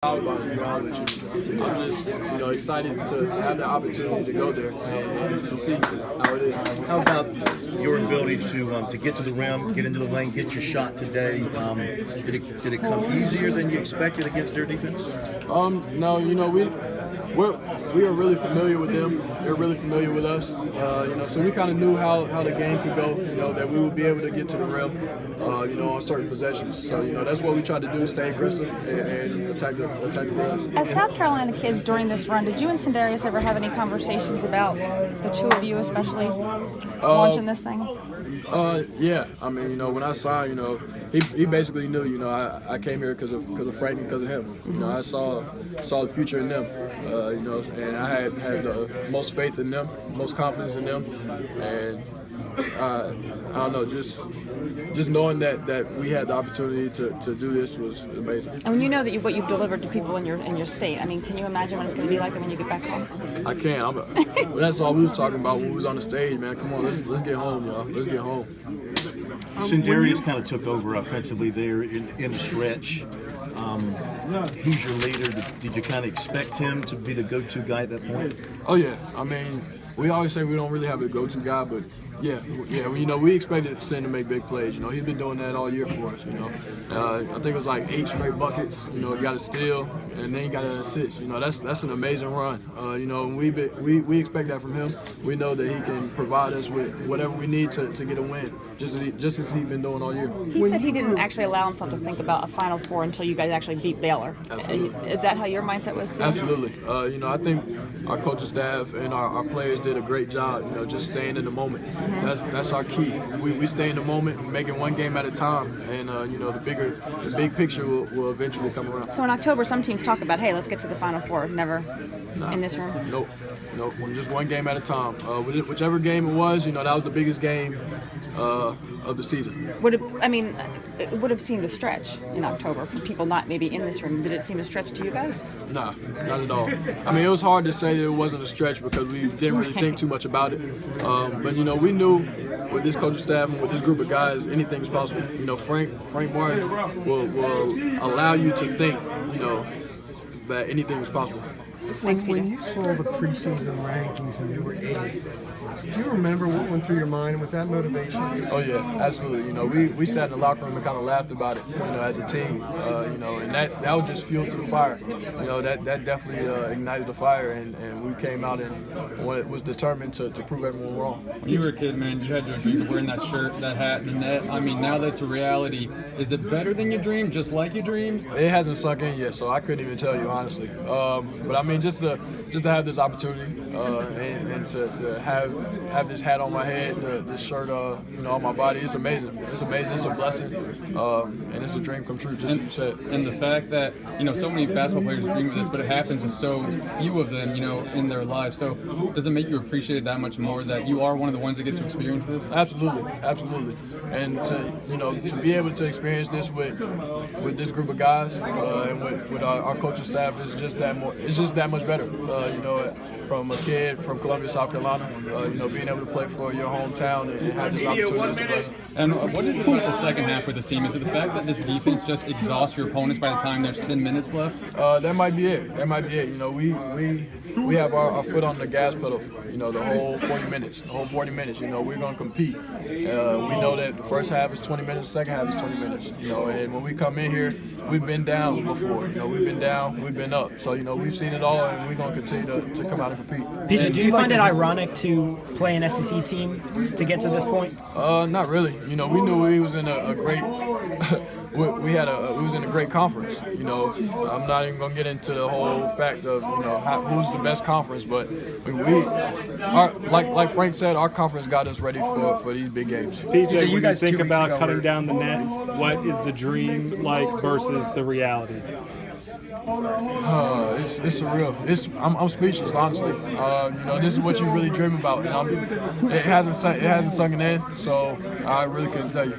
Proud about it, to be honest with you. I'm just, excited to have the opportunity to go there and to see how it is. How about your ability to get to the rim, get into the lane, get your shot today? Did it come easier than you expected against their defense? No, we are really familiar with them. They're really familiar with us. So we kind of knew how the game could go. That we would be able to get to the rim, on certain possessions. So that's what we tried to do: stay aggressive and attack the rim. As South Carolina kids during this run, did you and Sindarius ever have any conversations about the two of you, especially launching this thing? Yeah. I mean, when I signed, he basically knew. I came here because of Frank and because of him. I saw the future in them. And I had the most faith in them, most confidence in them, and I don't know, just knowing that we had the opportunity to do this was amazing. And when you know that what you've delivered to people in your state, I mean, can you imagine what it's going to be like when you get back home? I can. That's all we was talking about when we was on the stage, man. Come on, let's get home, y'all. Let's get home. Sindarius kind of took over offensively there in the stretch. He's your leader. Did you kind of expect him to be the go-to guy at that point? Oh yeah. I mean, we always say we don't really have a go-to guy, but yeah. We expected Sin to make big plays. He's been doing that all year for us. I think it was like 8 straight buckets. He got a steal and then he got an assist. That's an amazing run. We expect that from him. We know that he can provide us with whatever we need to get a win, just as he's been doing all year. He said he didn't actually allow himself to think about a Final Four until you guys actually beat Baylor. Absolutely. Is that how your mindset was too? Absolutely. I think our coaching staff and our players did a great job. Just staying in the moment. That's our key. We stay in the moment, making one game at a time, and the big picture will eventually come around. So in October, some teams talk about, hey, let's get to the Final Four. Never in this room. Nope. Just one game at a time. Whichever game it was, that was the biggest game of the season. It would have seemed a stretch in October for people not maybe in this room. Did it seem a stretch to you guys? Nah, not at all. It was hard to say that it wasn't a stretch because we didn't really think too much about it. But we knew with this coaching staff and with this group of guys, anything's possible. Frank Martin will allow you to think, that anything is possible. When you saw the preseason rankings and you were 8th, do you remember what went through your mind? Was that motivation? Oh yeah, absolutely. We sat in the locker room and kind of laughed about it, as a team. And that was just fuel to the fire. That definitely ignited the fire, and we came out and was determined to prove everyone wrong. When you were a kid, man, you had your dream of wearing that shirt, that hat, and the net. Now that's a reality. Is it better than you dreamed, just like you dreamed? It hasn't sunk in yet, so I couldn't even tell you honestly. But just to have this opportunity and to have this hat on my head, this shirt, on my body, it's amazing. It's amazing. It's a blessing, and it's a dream come true, just as you said. And the fact that so many basketball players dream of this, but it happens to so few of them, in their lives. So does it make you appreciate it that much more that you are one of the ones that gets to experience this? Absolutely. And to be able to experience this with this group of guys and with our coaching staff is just that more. It's just that much better. From a kid from Columbia, South Carolina, being able to play for your hometown and have this opportunity is a blessing. And what is it about the second half with this team? Is it the fact that this defense just exhausts your opponents by the time there's 10 minutes left? That might be it. We have our foot on the gas pedal, the whole 40 minutes. We're going to compete. We know that the first half is 20 minutes, the second half is 20 minutes. And when we come in here, we've been down before. We've been down, we've been up. So, we've seen it all, and we're going to continue to come out and compete. PJ, do you find it ironic to play an SEC team to get to this point? Not really. We knew we was in a great we was in a great conference. I'm not even gonna get into the whole fact of who's the best conference, but like Frank said, our conference got us ready for these big games. PJ, when you think about cutting down the net, what is the dream like versus the reality? It's surreal. I'm speechless, honestly. This is what you really dream about, and it hasn't sunk in, so I really couldn't tell you.